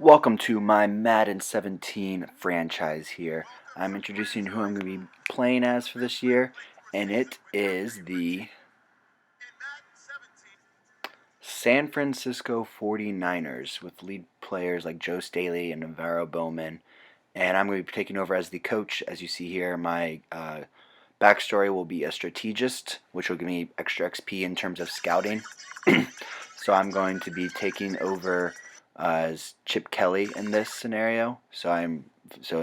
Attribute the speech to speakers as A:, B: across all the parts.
A: Welcome to my Madden 17 franchise here. I'm introducing who I'm going to be playing as for this year, and it is the San Francisco 49ers with lead players like Joe Staley and Navarro Bowman. And I'm going to be taking over as the coach. As you see here, my backstory will be a strategist, which will give me extra XP in terms of scouting. So I'm going to be taking over as Chip Kelly in this scenario. So in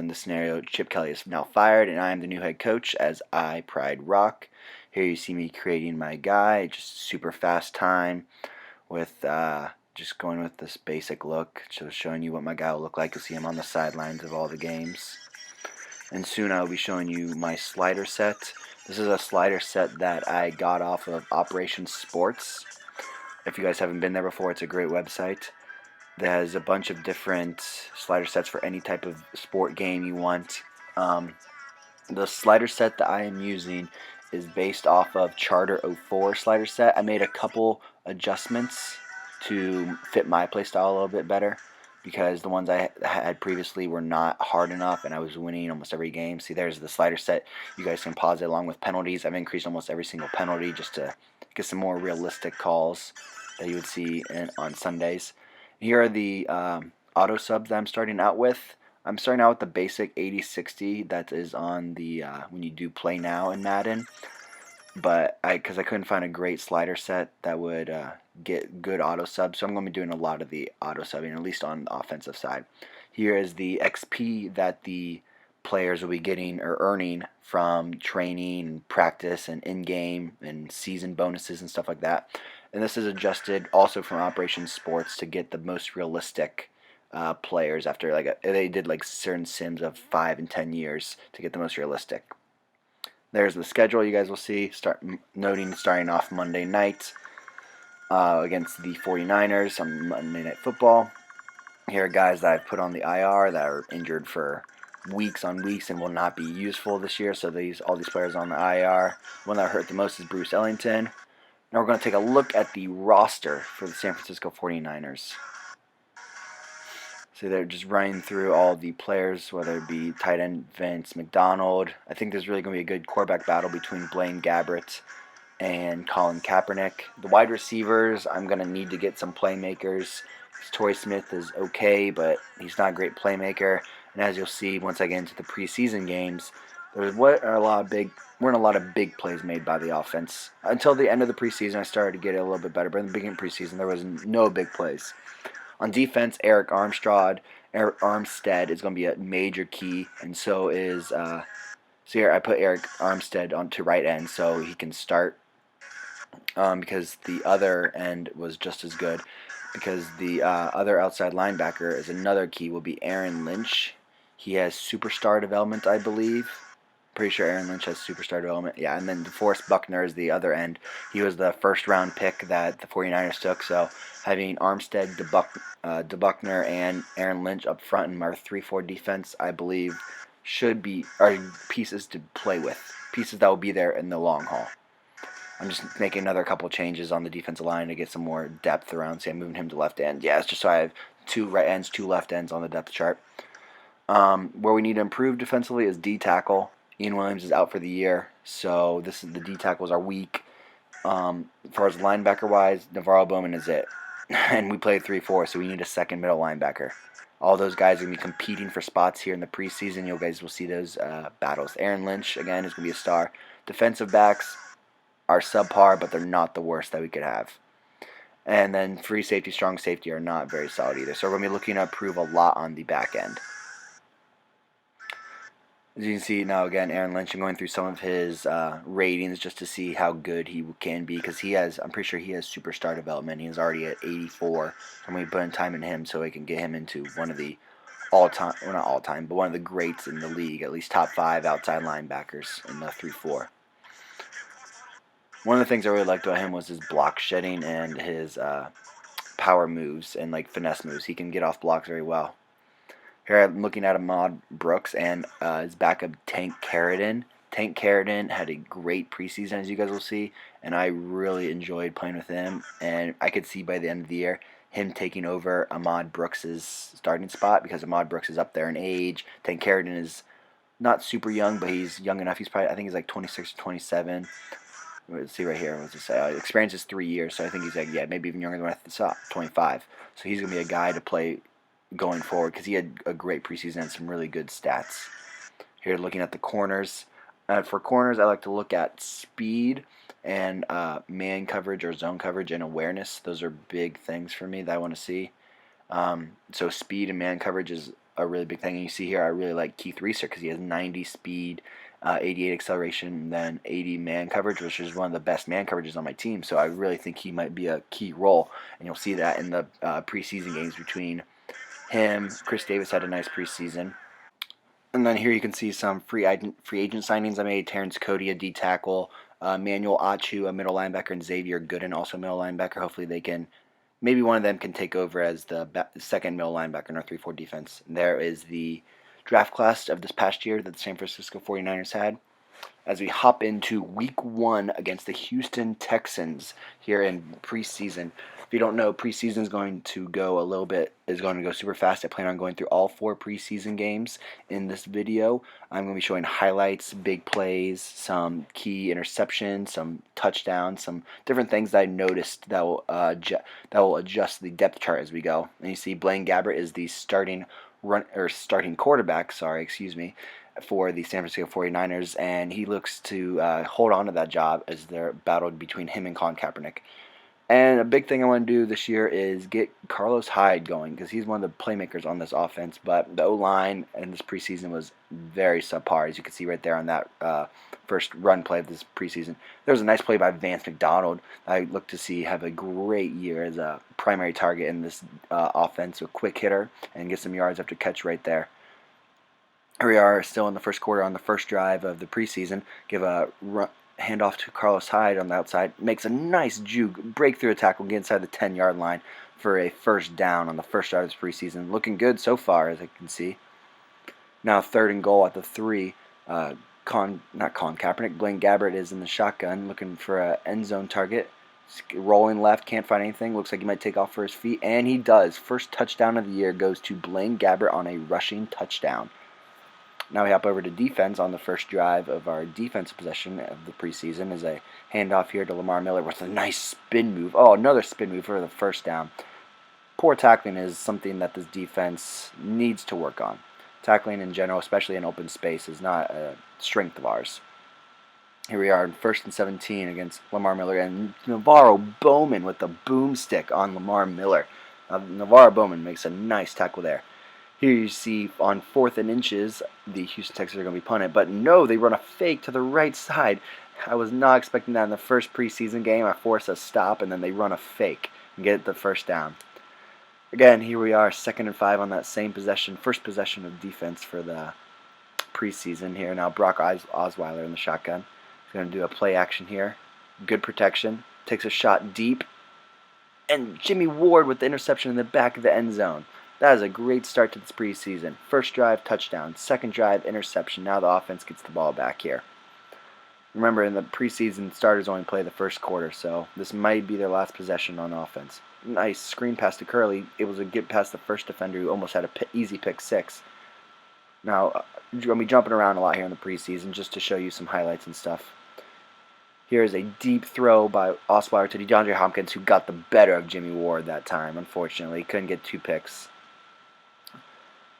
A: this scenario, Chip Kelly is now fired, and I am the new head coach as I Pride Rock. Here you see me creating my guy, just super fast time with just going with this basic look, just showing you what my guy will look like. You'll see him on the sidelines of all the games. And soon I'll be showing you my slider set. This is a slider set that I got off of Operation Sports. If you guys haven't been there before, it's a great website. That has a bunch of different slider sets for any type of sport game you want. The slider set that I am using is based off of Charter 04 slider set. I made a couple adjustments to fit my playstyle a little bit better because the ones I had previously were not hard enough and I was winning almost every game. See, there's the slider set. You guys can pause it along with penalties. I've increased almost every single penalty just to get some more realistic calls that you would see on Sundays. Here are the auto subs that I'm starting out with. I'm starting out with the basic 80-60 that is on the when you do play now in Madden. But because I couldn't find a great slider set that would get good auto subs, so I'm going to be doing a lot of the auto subbing, at least on the offensive side. Here is the XP that the players will be getting or earning from training and practice and in-game and season bonuses and stuff like that. And this is adjusted also from Operation Sports to get the most realistic players after they did like certain sims of 5 and 10 years to get the most realistic. There's the schedule you guys will see. Starting off Monday night against the 49ers on Monday Night Football. Here are guys that I've put on the IR that are injured for weeks on weeks and will not be useful this year. So all these players on the IR. One that hurt the most is Bruce Ellington. Now we're going to take a look at the roster for the San Francisco 49ers. So they're just running through all the players, whether it be tight end Vince McDonald. I think there's really going to be a good quarterback battle between Blaine Gabbert and Colin Kaepernick. The wide receivers, I'm going to need to get some playmakers. Torrey Smith is okay, but he's not a great playmaker. And as you'll see once I get into the preseason games, weren't a lot of big plays made by the offense. Until the end of the preseason, I started to get it a little bit better. But in the beginning of the preseason, there was no big plays. On defense, Eric Armstead is going to be a major key, and so is so here I put Eric Armstead onto right end so he can start because the other end was just as good. Because the other outside linebacker is another key will be Aaron Lynch. He has superstar development, I believe. Pretty sure Aaron Lynch has superstar development. Yeah, and then DeForest Buckner is the other end. He was the first-round pick that the 49ers took, so having Armstead, DeBuckner, and Aaron Lynch up front in our 3-4 defense, I believe, are pieces to play with. Pieces that will be there in the long haul. I'm just making another couple changes on the defensive line to get some more depth around. See, I'm moving him to left end. Yeah, it's just so I have 2 right ends, 2 left ends on the depth chart. Where we need to improve defensively is D tackle. Ian Williams is out for the year, so the D tackles are weak. As far as linebacker-wise, Navarro Bowman is it. And we play 3-4, so we need a second middle linebacker. All those guys are going to be competing for spots here in the preseason. You guys will see those battles. Aaron Lynch, again, is going to be a star. Defensive backs are subpar, but they're not the worst that we could have. And then free safety, strong safety are not very solid either. So we're going to be looking to improve a lot on the back end. As you can see now, again, Aaron Lynch, I'm going through some of his ratings just to see how good he can be because I'm pretty sure he has superstar development. He's already at 84. So I'm going to be putting time in him so we can get him into one of the all-time, well, not all-time, but one of the greats in the league, at least top 5 outside linebackers in the 3-4. One of the things I really liked about him was his block shedding and his power moves and finesse moves. He can get off blocks very well. Here I'm looking at Ahmad Brooks and his backup Tank Carradine. Tank Carradine had a great preseason, as you guys will see, and I really enjoyed playing with him. And I could see by the end of the year him taking over Ahmad Brooks's starting spot because Ahmad Brooks is up there in age. Tank Carradine is not super young, but he's young enough. He's probably, I think he's like 26 or 27. Let's see right here. What's it say? Experience is 3 years, so I think he's like, yeah, maybe even younger than I thought, 25. So he's going to be a guy to play going forward because he had a great preseason and some really good stats. Here, looking at the corners. For corners, I like to look at speed and man coverage or zone coverage and awareness. Those are big things for me that I want to see. So speed and man coverage is a really big thing. And you see here, I really like Keith Reeser because he has 90 speed, 88 acceleration, and then 80 man coverage, which is one of the best man coverages on my team. So I really think he might be a key role, and you'll see that in the preseason games between him. Chris Davis had a nice preseason. And then here you can see some free agent signings I made. Terrence Cody, a D tackle, Manuel Achu, a middle linebacker, and Xavier Gooden, also a middle linebacker. Hopefully they can, maybe one of them can take over as the second middle linebacker in our 3-4 defense. And there is the draft class of this past year that the San Francisco 49ers had. As we hop into week 1 against the Houston Texans here in preseason. If you don't know, preseason is going to go super fast. I plan on going through all 4 preseason games in this video. I'm going to be showing highlights, big plays, some key interceptions, some touchdowns, some different things that I noticed that will adjust the depth chart as we go. And you see Blaine Gabbert is the starting quarterback, for the San Francisco 49ers, and he looks to hold on to that job as they're battled between him and Colin Kaepernick. And a big thing I want to do this year is get Carlos Hyde going because he's one of the playmakers on this offense. But the O-line in this preseason was very subpar, as you can see right there on that first run play of this preseason. There was a nice play by Vance McDonald. I look to see have a great year as a primary target in this offense, a quick hitter, and get some yards after catch right there. Here we are still in the first quarter on the first drive of the preseason. Give a handoff to Carlos Hyde on the outside. Makes a nice juke, breakthrough tackle, get inside the 10-yard line for a first down on the first drive of this preseason. Looking good so far, as I can see. Now 3rd and goal at the 3. Not Colin Kaepernick. Blaine Gabbert is in the shotgun looking for an end zone target. Rolling left, can't find anything. Looks like he might take off for his feet, and he does. First touchdown of the year goes to Blaine Gabbert on a rushing touchdown. Now we hop over to defense on the first drive of our defensive possession of the preseason is a handoff here to Lamar Miller with a nice spin move. Oh, another spin move for the first down. Poor tackling is something that this defense needs to work on. Tackling in general, especially in open space, is not a strength of ours. Here we are in 1st and 17 against Lamar Miller, and Navarro Bowman with the boomstick on Lamar Miller. Navarro Bowman makes a nice tackle there. Here you see on 4th and inches, the Houston Texans are going to be punted. But no, they run a fake to the right side. I was not expecting that in the first preseason game. I force a stop, and then they run a fake and get the first down. Again, here we are, 2nd and 5 on that same possession. First possession of defense for the preseason here. Now Brock Osweiler in the shotgun. He's going to do a play action here. Good protection. Takes a shot deep. And Jimmy Ward with the interception in the back of the end zone. That is a great start to this preseason. First drive, touchdown. Second drive, interception. Now the offense gets the ball back here. Remember, in the preseason, starters only play the first quarter, so this might be their last possession on offense. Nice screen pass to Curley, able to get past the first defender who almost had an easy pick 6. Now, I'm going to be jumping around a lot here in the preseason just to show you some highlights and stuff. Here is a deep throw by Osweiler to DeAndre Hopkins, who got the better of Jimmy Ward that time, unfortunately. Couldn't get 2 picks.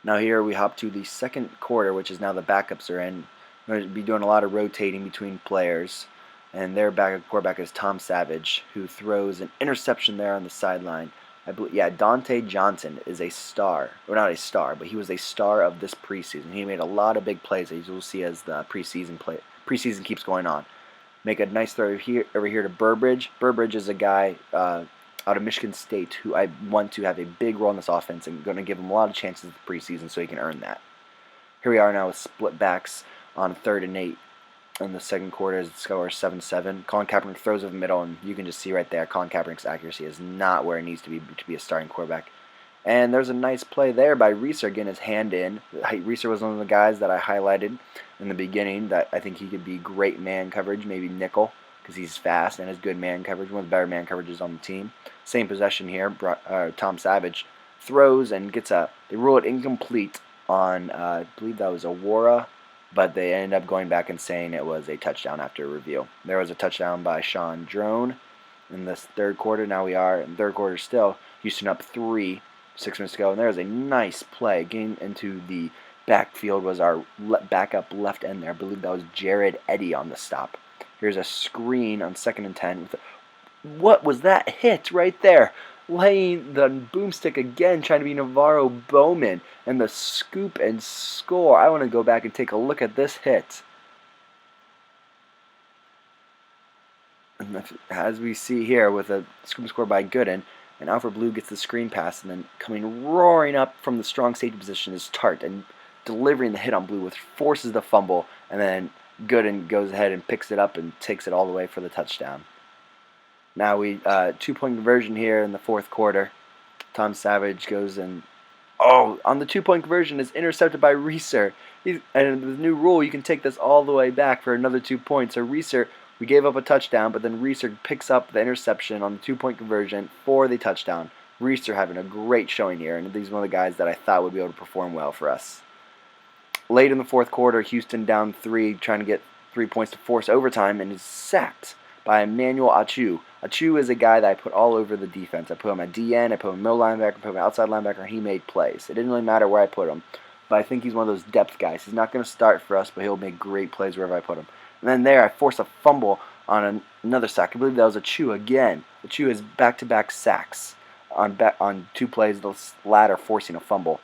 A: Now here we hop to the second quarter, which is now the backups are in. We're going to be doing a lot of rotating between players. And their backup quarterback is Tom Savage, who throws an interception there on the sideline. I believe, Dante Johnson is a star. Well, not a star, but he was a star of this preseason. He made a lot of big plays, as you'll see as the preseason keeps going on. Make a nice throw over here to Burbridge. Burbridge is a guy out of Michigan State who I want to have a big role in this offense and going to give him a lot of chances in the preseason so he can earn that. Here we are now with split backs on 3rd and 8 in the second quarter as the score is 7-7. Colin Kaepernick throws over the middle, and you can just see right there Colin Kaepernick's accuracy is not where it needs to be a starting quarterback. And there's a nice play there by Reeser getting his hand in. Reeser was one of the guys that I highlighted in the beginning that I think he could be great man coverage, maybe nickel. because he's fast and has good man coverage, one of the better man coverages on the team. Same possession here. Tom Savage throws and gets they rule it incomplete on, I believe that was Awara, but they ended up going back and saying it was a touchdown after review. There was a touchdown by Sean Drone in this third quarter. Now we are in third quarter still. Houston up 3, 6 minutes ago, and there was a nice play. Getting into the backfield was our backup left end there. I believe that was Jared Eddy on the stop. Here's a screen on 2nd and 10. What was that hit right there? Laying the boomstick again, trying to be Navarro Bowman, and the scoop and score. I want to go back and take a look at this hit. And as we see here with a scoop and score by Gooden, and Alfred Blue gets the screen pass, and then coming roaring up from the strong safety position is Tart, and delivering the hit on Blue, which forces the fumble, and then Gooden goes ahead and picks it up and takes it all the way for the touchdown. Now we 2-point conversion here in the fourth quarter. Tom Savage goes and on the 2-point conversion is intercepted by Reeser. And with the new rule, you can take this all the way back for another 2 points. So Reeser, we gave up a touchdown, but then Reeser picks up the interception on the 2-point conversion for the touchdown. Reeser having a great showing here, and he's one of the guys that I thought would be able to perform well for us. Late in the fourth quarter, Houston down 3, trying to get 3 points to force overtime, and is sacked by Emmanuel Achu. Achu is a guy that I put all over the defense. I put him at DN, I put him middle linebacker, I put him outside linebacker, and he made plays. It didn't really matter where I put him, but I think he's one of those depth guys. He's not going to start for us, but he'll make great plays wherever I put him. And then there, I forced a fumble on another sack. I believe that was Achu again. Achu has back-to-back sacks on 2 plays, the latter forcing a fumble.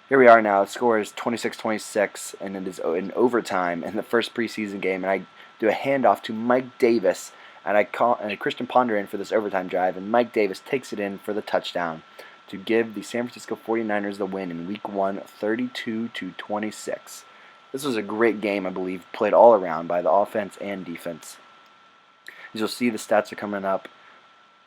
A: Here we are now. The score is 26-26, and it is in overtime in the first preseason game. And I do a handoff to Mike Davis, and I call Christian Ponder in for this overtime drive, and Mike Davis takes it in for the touchdown to give the San Francisco 49ers the win in Week 1, 32-26. This was a great game, I believe, played all around by the offense and defense. As you'll see, the stats are coming up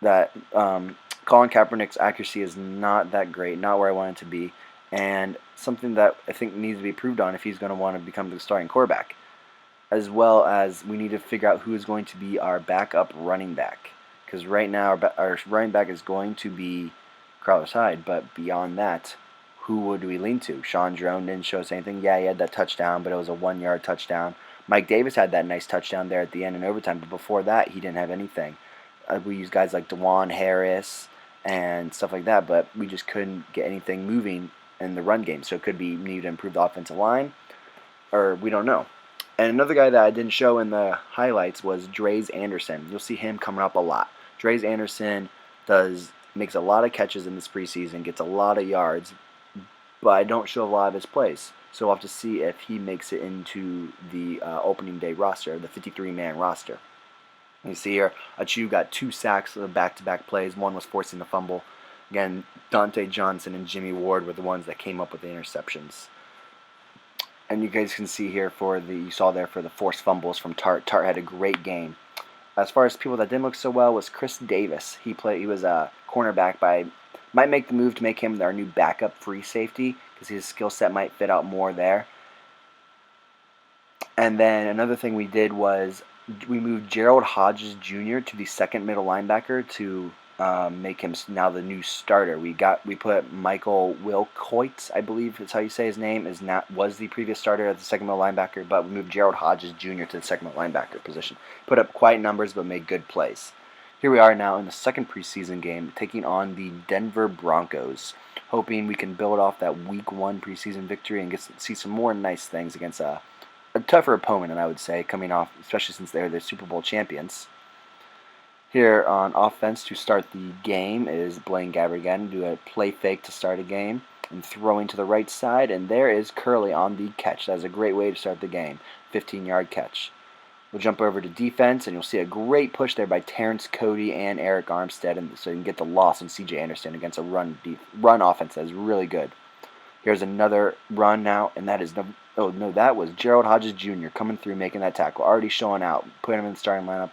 A: that Colin Kaepernick's accuracy is not that great, not where I want it to be, and something that I think needs to be improved on if he's going to want to become the starting quarterback. As well as we need to figure out who is going to be our backup running back. Because right now our running back is going to be Carlos Hyde, but beyond that, who would we lean to? Sean Drone didn't show us anything. Yeah, he had that touchdown, but it was a 1-yard touchdown. Mike Davis had that nice touchdown there at the end in overtime, but before that, he didn't have anything. We used guys like DeJuan Harris and stuff like that, but we just couldn't get anything moving in the run game. So it could be we need to improve the offensive line, or we don't know. And another guy that I didn't show in the highlights was Dre's Anderson. You'll see him coming up a lot. Dre's Anderson makes a lot of catches in this preseason, gets a lot of yards, but I don't show a lot of his plays. So we'll have to see if he makes it into the opening day roster, the 53-man roster. You see here, Achu got 2 sacks of back-to-back plays. One was forcing the fumble. Again, Dante Johnson and Jimmy Ward were the ones that came up with the interceptions. And you guys can see here for the forced fumbles from Tart. Tart had a great game. As far as people that didn't look so well was Chris Davis. He was a cornerback, but I might make the move to make him our new backup free safety because his skill set might fit out more there. And then another thing we did was we moved Gerald Hodges Jr. to the second middle linebacker to make him now the new starter. We put Michael Wilcoitz, I believe is how you say his name, was the previous starter at the second middle linebacker, but we moved Gerald Hodges Jr. to the second middle linebacker position. Put up quiet numbers, but made good plays. Here we are now in the second preseason game, taking on the Denver Broncos, hoping we can build off that Week 1 preseason victory and see some more nice things against a tougher opponent, I would say, coming off, especially since they're the Super Bowl champions. Here on offense to start the game is Blaine Gabbert again. Do a play fake to start a game and throwing to the right side, and there is Curley on the catch. That's a great way to start the game. 15-yard catch. We'll jump over to defense, and you'll see a great push there by Terrence Cody and Eric Armstead, and so you can get the loss on C.J. Anderson against a run offense that is really good. Here's another run now, and that was Gerald Hodges Jr. coming through, making that tackle, already showing out, putting him in the starting lineup.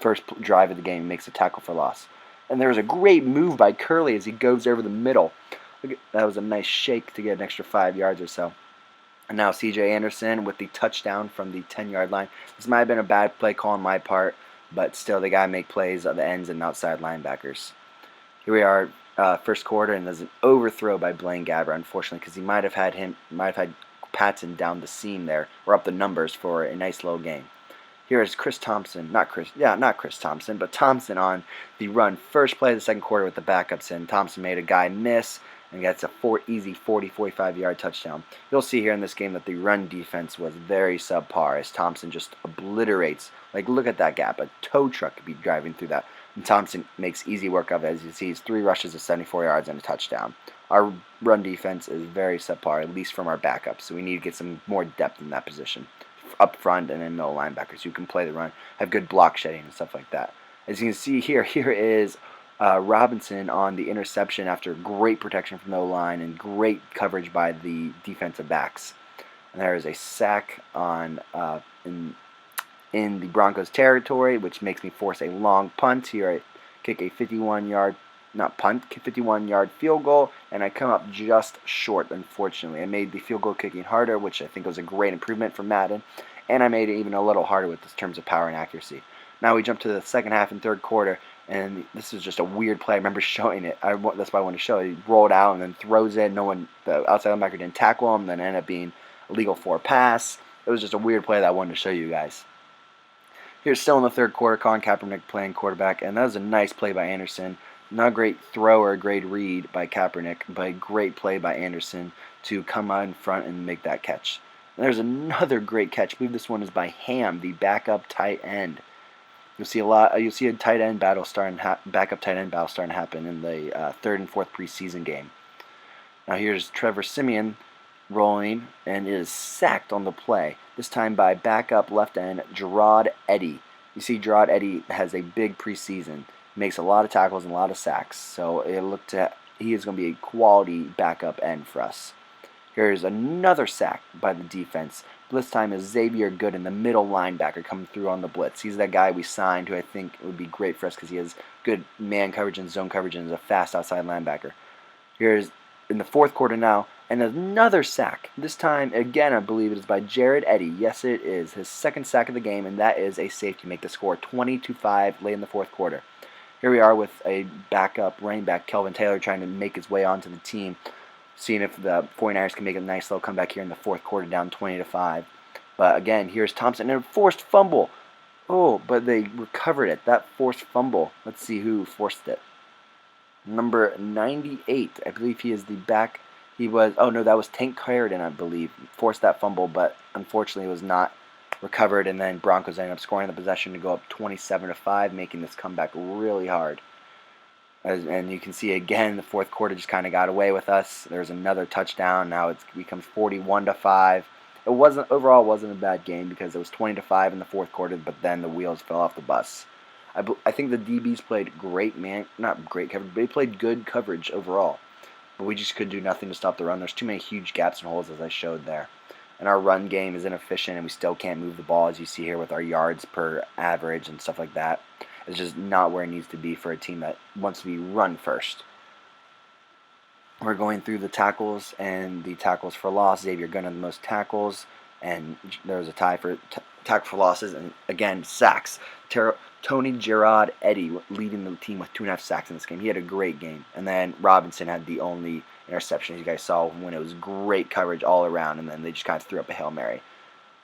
A: First drive of the game, makes a tackle for loss. And there was a great move by Curley as he goes over the middle. That was a nice shake to get an extra 5 yards or so. And now C.J. Anderson with the touchdown from the 10-yard line. This might have been a bad play call on my part, but still they got to make plays at the ends and outside linebackers. Here we are, first quarter, and there's an overthrow by Blaine Gabbert, unfortunately, because he might have had Patton down the seam there, or up the numbers for a nice little game. Here is Chris Thompson, not Chris Thompson, but Thompson on the run. First play of the second quarter with the backups in. Thompson made a guy miss and gets a easy 45-yard touchdown. You'll see here in this game that the run defense was very subpar as Thompson just obliterates. Like, look at that gap. A tow truck could be driving through that. And Thompson makes easy work of it. As you see, he's 3 rushes of 74 yards and a touchdown. Our run defense is very subpar, at least from our backups, so we need to get some more depth in that position. Up front and in middle linebackers who can play the run, have good block shedding and stuff like that. As you can see here is Robinson on the interception after great protection from the O-line and great coverage by the defensive backs. And there is a sack on in the Broncos territory, which makes me force a long punt. Here I kick a 51-yard field goal, and I come up just short, unfortunately. I made the field goal kicking harder, which I think was a great improvement for Madden, and I made it even a little harder with this terms of power and accuracy. Now we jump to the second half and third quarter, and this is just a weird play. I remember showing it. That's why I wanted to show it. He rolled out and then throws it. The outside linebacker didn't tackle him, then ended up being a legal 4 pass. It was just a weird play that I wanted to show you guys. Here's still in the third quarter, Colin Kaepernick playing quarterback, and that was a nice play by Anderson. Not a great throw or a great read by Kaepernick, but a great play by Anderson to come out in front and make that catch. And there's another great catch. I believe this one is by Ham, the backup tight end. You'll see a backup tight end battle starting to happen in the third and fourth preseason game. Now here's Trevor Siemian rolling and is sacked on the play. This time by backup left end Gerard Eddy. You see, Gerard Eddy has a big preseason. Makes a lot of tackles and a lot of sacks, so he is going to be a quality backup end for us. Here's another sack by the defense. This time is Xavier Gooden, the middle linebacker, coming through on the blitz. He's that guy we signed who I think would be great for us because he has good man coverage and zone coverage and is a fast outside linebacker. Here's in the fourth quarter now, and another sack. This time, again, I believe it is by Jared Eddy. Yes, it is. His second sack of the game, and that is a safety. Make the score 20-5 late in the fourth quarter. Here we are with a backup running back, Kelvin Taylor, trying to make his way onto the team, seeing if the 49ers can make a nice little comeback here in the fourth quarter, down 20-5. But again, here's Thompson, and a forced fumble. Oh, but they recovered it. That forced fumble. Let's see who forced it. Number 98, I believe he is the back. That was Tank Carradine, I believe, forced that fumble, but unfortunately it was not recovered, and then Broncos ended up scoring the possession to go up 27-5, making this comeback really hard. And you can see again, the fourth quarter just kind of got away with us. There's another touchdown. Now it becomes 41-5. It wasn't a bad game because it was 20-5 in the fourth quarter, but then the wheels fell off the bus. I think the DBs played great, not great coverage, but they played good coverage overall. But we just could do nothing to stop the run. There's too many huge gaps and holes, as I showed there. And our run game is inefficient, and we still can't move the ball, as you see here with our yards per average and stuff like that. It's just not where it needs to be for a team that wants to be run first. We're going through the tackles and the tackles for loss. Xavier Gunn had the most tackles, and there was a tie for tackle for losses, and again, sacks. Tony Gerard Eddy leading the team with 2.5 sacks in this game. He had a great game. And then Robinson had the only interception, as you guys saw, when it was great coverage all around, and then they just kind of threw up a Hail Mary.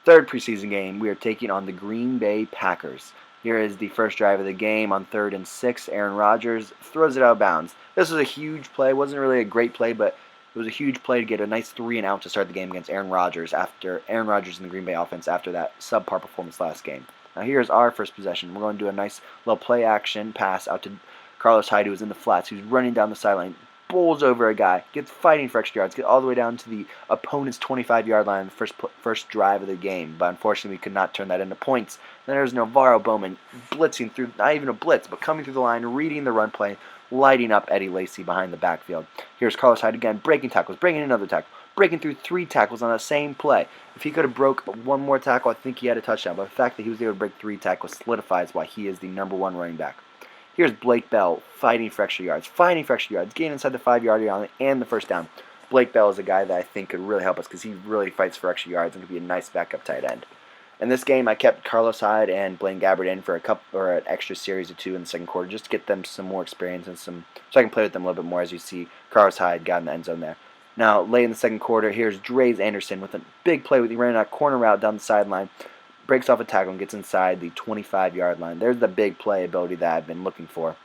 A: Third preseason game, we are taking on the Green Bay Packers. Here is the first drive of the game on 3rd and 6. Aaron Rodgers throws it out of bounds. This was a huge play. It wasn't really a great play, but it was a huge play to get a nice 3-and-out to start the game against Aaron Rodgers in the Green Bay offense after that subpar performance last game. Now here's our first possession. We're going to do a nice little play action pass out to Carlos Hyde, who was in the flats, who's running down the sideline, bowls over a guy, gets fighting for extra yards, gets all the way down to the opponent's 25-yard line on the first drive of the game. But unfortunately, we could not turn that into points. Then there's Navarro Bowman blitzing through, not even a blitz, but coming through the line, reading the run play, lighting up Eddie Lacy behind the backfield. Here's Carlos Hyde again, breaking tackles, breaking another tackle, breaking through 3 tackles on that same play. If he could have broke one more tackle, I think he had a touchdown. But the fact that he was able to break 3 tackles solidifies why he is the number 1 running back. Here's Blake Bell fighting for extra yards, getting inside the 5-yard line and the first down. Blake Bell is a guy that I think could really help us because he really fights for extra yards and could be a nice backup tight end. In this game, I kept Carlos Hyde and Blaine Gabbert in for a couple or an extra series or two in the second quarter, just to get them some more experience and so I can play with them a little bit more. As you see, Carlos Hyde got in the end zone there. Now, late in the second quarter, here's Dre's Anderson with a big play with he ran a corner route down the sideline, breaks off a tackle and gets inside the 25-yard line. There's the big play ability that I've been looking for,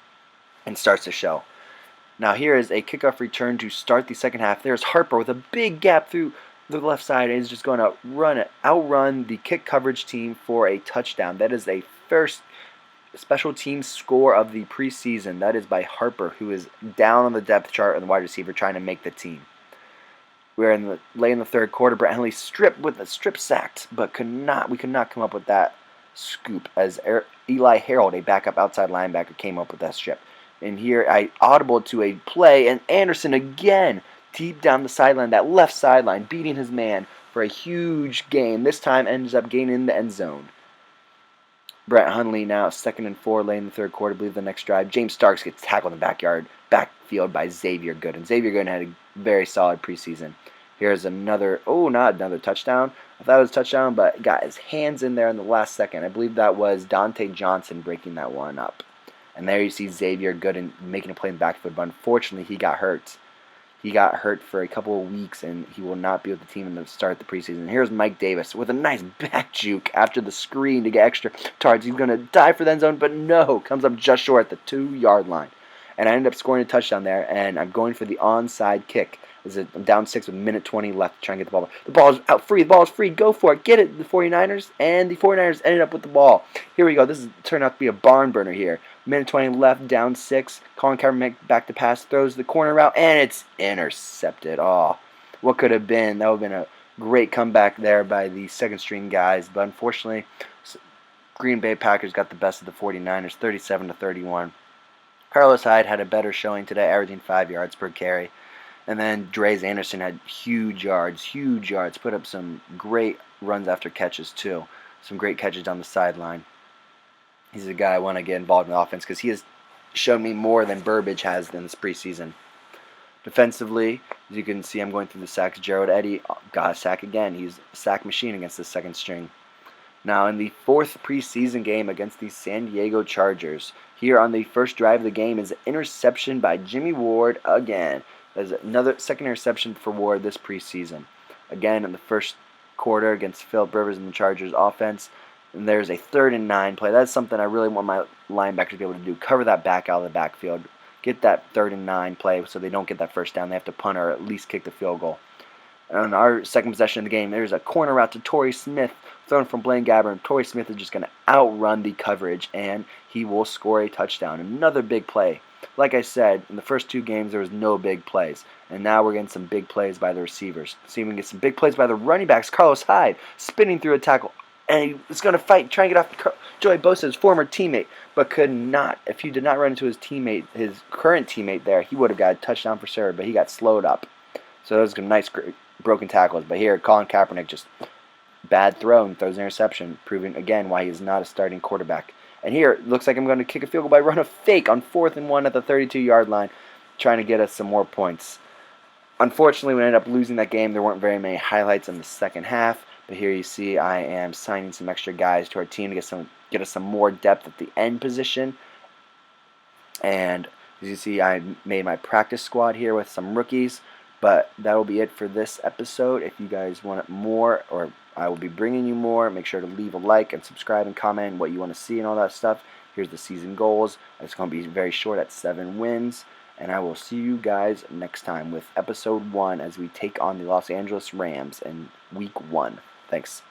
A: and starts to show. Now here is a kickoff return to start the second half. There's Harper with a big gap through the left side and is just going to outrun the kick coverage team for a touchdown. That is a first special team score of the preseason. That is by Harper, who is down on the depth chart and the wide receiver trying to make the team. We're late in the third quarter. Brett Hundley strip sacked, but we could not come up with that scoop as Eli Harold, a backup outside linebacker, came up with that strip. And here I audible to a play, and Anderson again deep down the sideline, that left sideline, beating his man for a huge gain. This time ends up gaining the end zone. Brett Hundley now 2nd and 4 late in the third quarter. I believe the next drive. James Starks gets tackled in the backfield by Xavier Gooden. Xavier Gooden had a very solid preseason. Here's not another touchdown. I thought it was a touchdown, but got his hands in there in the last second. I believe that was Dante Johnson breaking that one up. And there you see Xavier Gooden making a play in the backfield, but unfortunately he got hurt. He got hurt for a couple of weeks, and he will not be with the team in the start of the preseason. Here's Mike Davis with a nice back juke after the screen to get extra yards. He's going to dive for the end zone, but no, comes up just short at the 2-yard line. And I end up scoring a touchdown there, and I'm going for the onside kick. I'm down 6 with 1:20 left to try and get the ball. The ball is out free. The ball is free. Go for it. Get it, the 49ers. And the 49ers ended up with the ball. Here we go. This turned out to be a barn burner here. 1:20 left, down 6. Colin Kaepernick back to pass, throws the corner route, and it's intercepted. Oh, what could have been? That would have been a great comeback there by the second-string guys. But unfortunately, Green Bay Packers got the best of the 49ers, 37-31. Carlos Hyde had a better showing today, averaging 5 yards per carry. And then Dre's Anderson had huge yards, put up some great runs after catches too. Some great catches down the sideline. He's a guy I want to get involved in the offense because he has shown me more than Burbage has in this preseason. Defensively, as you can see, I'm going through the sacks. Gerald Eddy got a sack again. He's a sack machine against the second string. Now, in the 4th preseason game against the San Diego Chargers, here on the first drive of the game is an interception by Jimmy Ward again. There's another second interception for Ward this preseason. Again, in the first quarter against Philip Rivers and the Chargers offense. And there's a 3rd and 9 play. That's something I really want my linebackers to be able to do. Cover that back out of the backfield. Get that 3rd and 9 play so they don't get that first down. They have to punt or at least kick the field goal. And on our second possession of the game, there's a corner route to Torrey Smith thrown from Blaine Gabbert. And Torrey Smith is just going to outrun the coverage, and he will score a touchdown. Another big play. Like I said, in the first 2 games, there was no big plays. And now we're getting some big plays by the receivers. See if we can get some big plays by the running backs. Carlos Hyde spinning through a tackle. And he was going to fight, try and get off Joey Bosa, his former teammate, but could not. If he did not run into his current teammate there, he would have got a touchdown for sure, but he got slowed up. So those are nice broken tackles. But here, Colin Kaepernick just bad throw and throws an interception, proving again why he is not a starting quarterback. And here, it looks like I'm going to kick a field goal by run a fake on 4th and 1 at the 32-yard line, trying to get us some more points. Unfortunately, we ended up losing that game. There weren't very many highlights in the second half. But here you see I am signing some extra guys to our team to get us some more depth at the end position. And as you see, I made my practice squad here with some rookies. But that will be it for this episode. If you guys want more, or I will be bringing you more, make sure to leave a like and subscribe and comment what you want to see and all that stuff. Here's the season goals. It's going to be very short at 7 wins. And I will see you guys next time with episode 1 as we take on the Los Angeles Rams in week 1. Thanks.